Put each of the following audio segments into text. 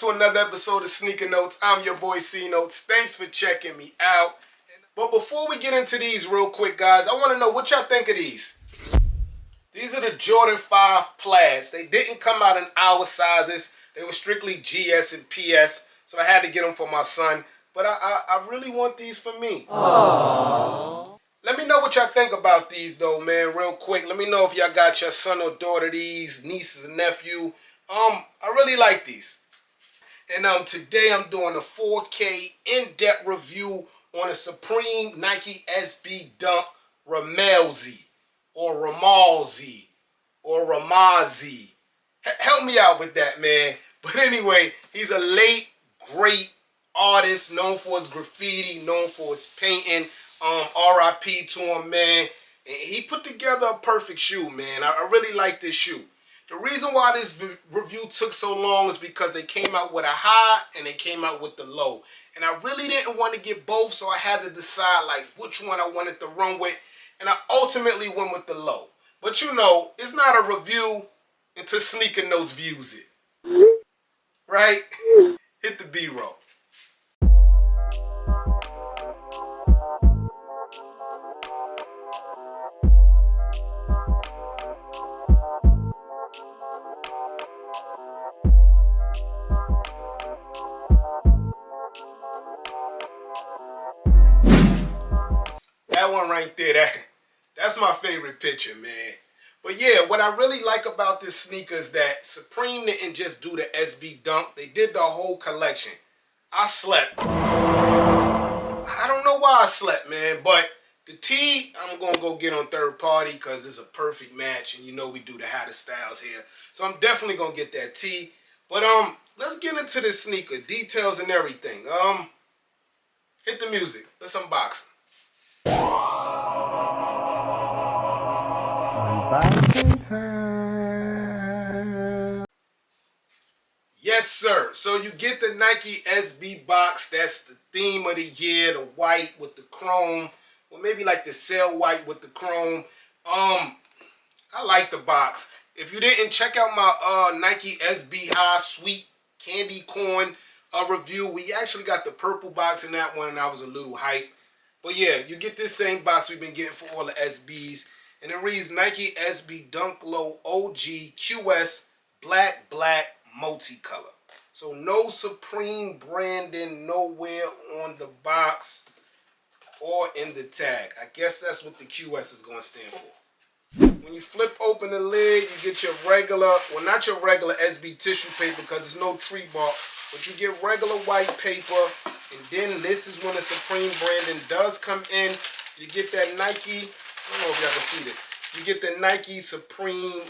to another episode of Sneaker Notes. I'm your boy C Notes. Thanks for checking me out. But before we get into these real quick, guys, I want to know what y'all think of these. These are the Jordan 5 Plaids. They didn't come out in our sizes. They were strictly GS and PS, so I had to get them for my son. But I really want these for me. Aww. Let me know what y'all think about these, though, man, real quick. Let me know if y'all got your son or daughter these, nieces and nephew. I really like these. And today I'm doing a 4K in-depth review on a Supreme Nike SB Dunk Rammellzee or Rammellzee or Rammellzee. Help me out with that, man. But anyway, he's a late, great artist, known for his graffiti, known for his painting. RIP to him, man. And he put together a perfect shoe, man. I really like this shoe. The reason why this review took so long is because they came out with a high and they came out with the low. And I really didn't want to get both, so I had to decide like which one I wanted to run with. And I ultimately went with the low. But you know, it's not a review until Sneaker Notes views it. Right? Hit the B-roll. That one right there, that's my favorite picture, man. But yeah, what I really like about this sneaker is that Supreme didn't just do the SB Dunk. They did the whole collection. I slept. I don't know why I slept, man. But the tee, I'm going to go get on third party because it's a perfect match. And you know we do the hottest styles here. So I'm definitely going to get that tee. But let's get into this sneaker. Details and everything. Hit the music. Let's unbox it. Unboxing time. Yes, sir. So you get the Nike SB box. That's the theme of the year. The white with the chrome. Or maybe like the sail white with the chrome. I like the box. If you didn't, check out my Nike SB High Sweet Candy Corn review. We actually got the purple box in that one and I was a little hyped. But yeah, you get this same box we've been getting for all the SBs. And it reads Nike SB Dunk Low OG QS Black Multicolor. So no Supreme branding nowhere on the box or in the tag. I guess that's what the QS is going to stand for. When you flip open the lid, you get your regular, well not your regular SB tissue paper because there's no tree bark. But you get regular white paper, and then this is when the Supreme branding does come in. You get that Nike, I don't know if y'all can see this. You get the Nike Supreme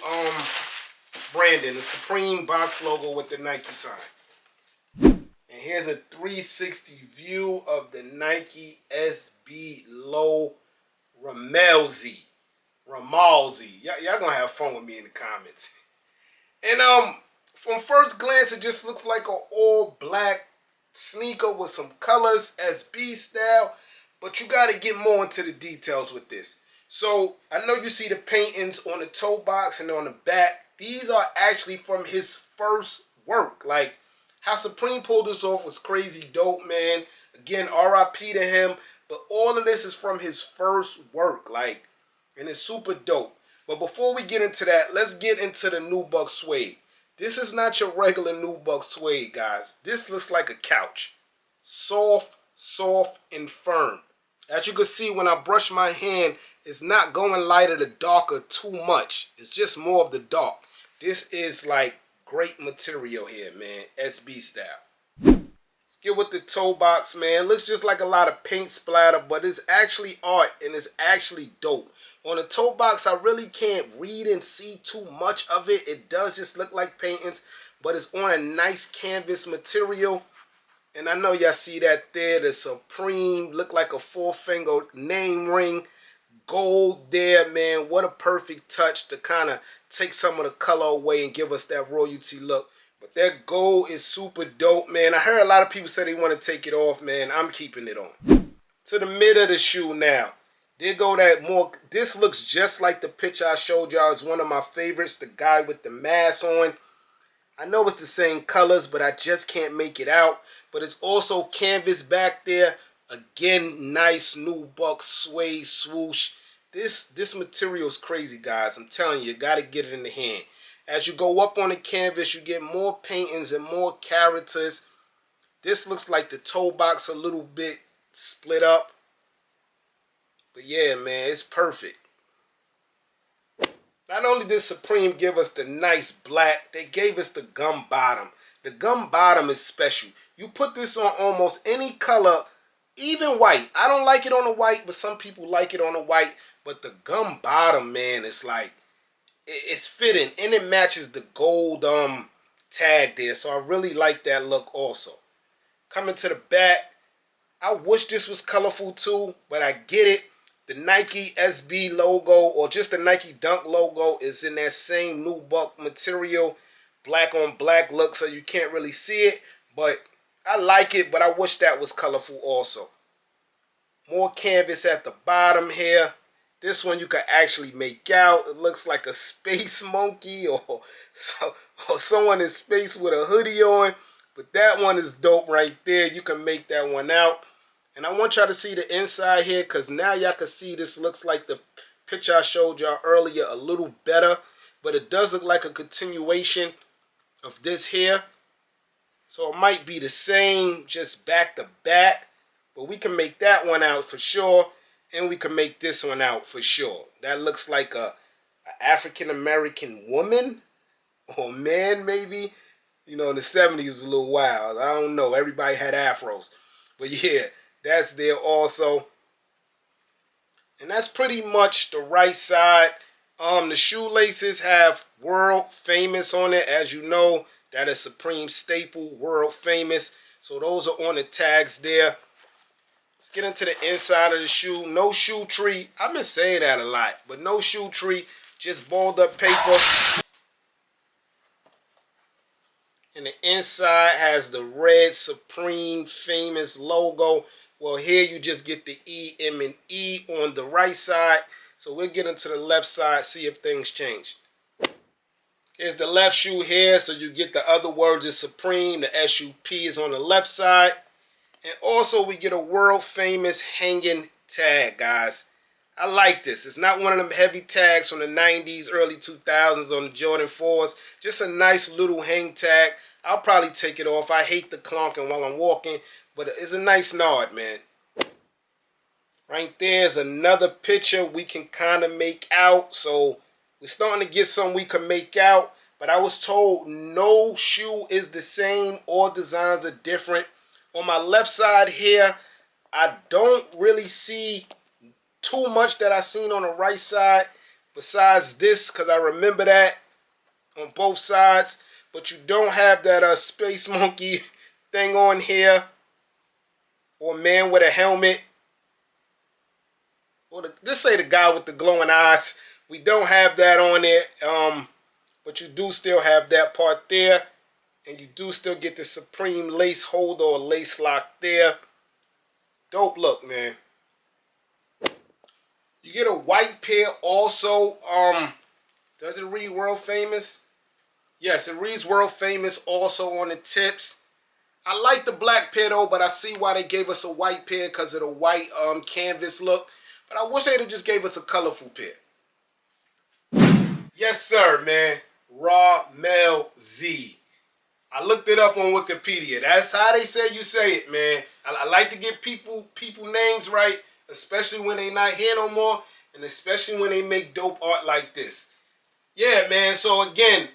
branding, the Supreme box logo with the Nike time. And here's a 360 view of the Nike SB Low Rammellzee. Y'all gonna have fun with me in the comments. And from first glance, it just looks like an all-black sneaker with some colors, SB style. But you got to get more into the details with this. So, I know you see the paintings on the toe box and on the back. These are actually from his first work. Like, how Supreme pulled this off was crazy dope, man. Again, RIP to him. But all of this is from his first work. Like, and it's super dope. But before we get into that, let's get into the Nubuck suede. This is not your regular Nubuck suede, guys. This looks like a couch. Soft, and firm. As you can see, when I brush my hand, it's not going lighter to darker too much. It's just more of the dark. This is like great material here, man. SB style. Let's get with the toe box, man. It looks just like a lot of paint splatter, but it's actually art and it's actually dope. On the toe box, I really can't read and see too much of it. It does just look like paintings, but it's on a nice canvas material. And I know y'all see that there. The Supreme look like a 4-finger name ring. Gold there, man. What a perfect touch to kind of take some of the color away and give us that royalty look. But that gold is super dope, man. I heard a lot of people say they want to take it off, man. I'm keeping it on. To the mid of the shoe now. There go that more. This looks just like the picture I showed y'all. It's one of my favorites. The guy with the mask on. I know it's the same colors, but I just can't make it out. But it's also canvas back there. Again, nice nubuck suede swoosh. This material is crazy, guys. I'm telling you, you got to get it in the hand. As you go up on the canvas, you get more paintings and more characters. This looks like the toe box a little bit split up. But yeah, man, it's perfect. Not only did Supreme give us the nice black, they gave us the gum bottom. The gum bottom is special. You put this on almost any color, even white. I don't like it on the white, but some people like it on the white. But the gum bottom, man, it's like, it's fitting. And it matches the gold tag there. So I really like that look also. Coming to the back, I wish this was colorful too, but I get it. The Nike SB logo, or just the Nike Dunk logo, is in that same nubuck material. Black on black look, so you can't really see it. But I like it, but I wish that was colorful also. More canvas at the bottom here. This one you can actually make out. It looks like a space monkey or someone in space with a hoodie on. But that one is dope right there. You can make that one out. And I want y'all to see the inside here, because now y'all can see this looks like the picture I showed y'all earlier a little better. But it does look like a continuation of this here. So it might be the same, just back to back. But we can make that one out for sure. And we can make this one out for sure. That looks like a African-American woman or man maybe. You know, in the 70s it was a little wild. I don't know. Everybody had afros. But yeah, that's there also. And that's pretty much the right side. The shoelaces have world famous on it. As you know, that is Supreme staple, world famous. So those are on the tags there. Let's get into the inside of the shoe. No shoe tree. I've been saying that a lot, but no shoe tree. Just balled up paper. And the inside has the red Supreme famous logo. Well, here you just get the E, M, and E on the right side. So we'll get into the left side, see if things change. Here's the left shoe here. So you get the other words is Supreme. The SUP is on the left side. And also we get a world famous hanging tag, guys. I like this. It's not one of them heavy tags from the 90s, early 2000s on the Jordan 4s. Just a nice little hang tag. I'll probably take it off. I hate the clunking while I'm walking, but it's a nice nod, man. Right there's another picture we can kind of make out. So we're starting to get some we can make out. But I was told no shoe is the same. All designs are different. On my left side here, I don't really see too much that I seen on the right side besides this, because I remember that on both sides. But you don't have that space monkey thing on here, or man with a helmet, or just say the guy with the glowing eyes. We don't have that on there, but you do still have that part there, and you do still get the Supreme lace holder or lace lock there. Dope look, man. You get a white pair also. Does it read world famous? Yes, it reads world famous also on the tips. I like the black pair though, but I see why they gave us a white pair because of the white canvas look. But I wish they'd have just gave us a colorful pair. Yes, sir, man. Rammellzee. I looked it up on Wikipedia. That's how they say you say it, man. I like to get people names right, especially when they not here no more, and especially when they make dope art like this. Yeah, man. So again,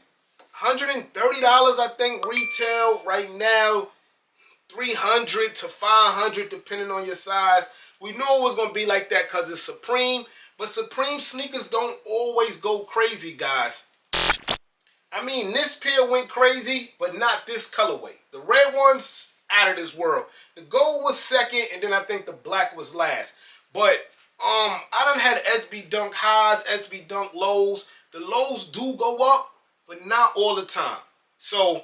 $130 I think retail right now, $300 to $500 depending on your size. We know it was gonna be like that because it's Supreme, but Supreme sneakers don't always go crazy, guys. I mean, this pair went crazy, but not this colorway. The red one's out of this world. The gold was second, and then I think the black was last. But I done had SB Dunk highs, SB Dunk lows. The lows do go up, but not all the time. So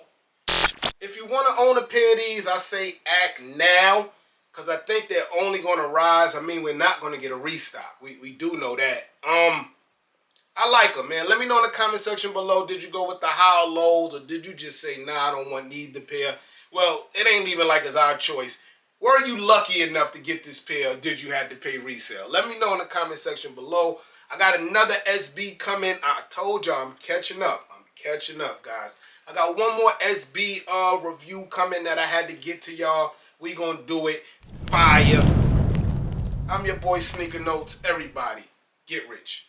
if you want to own a pair of these, I say act now, because I think they're only going to rise. I mean, we're not going to get a restock. We do know that. I like them, man. Let me know in the comment section below. Did you go with the high or lows, or did you just say, nah, I don't want neither pair? Well, it ain't even like it's our choice. Were you lucky enough to get this pair, or did you have to pay resale? Let me know in the comment section below. I got another SB coming. I told y'all I'm catching up. I'm catching up, guys. I got one more SB review coming that I had to get to y'all. We gonna do it. Fire. I'm your boy Sneaker Notes. Everybody, get rich.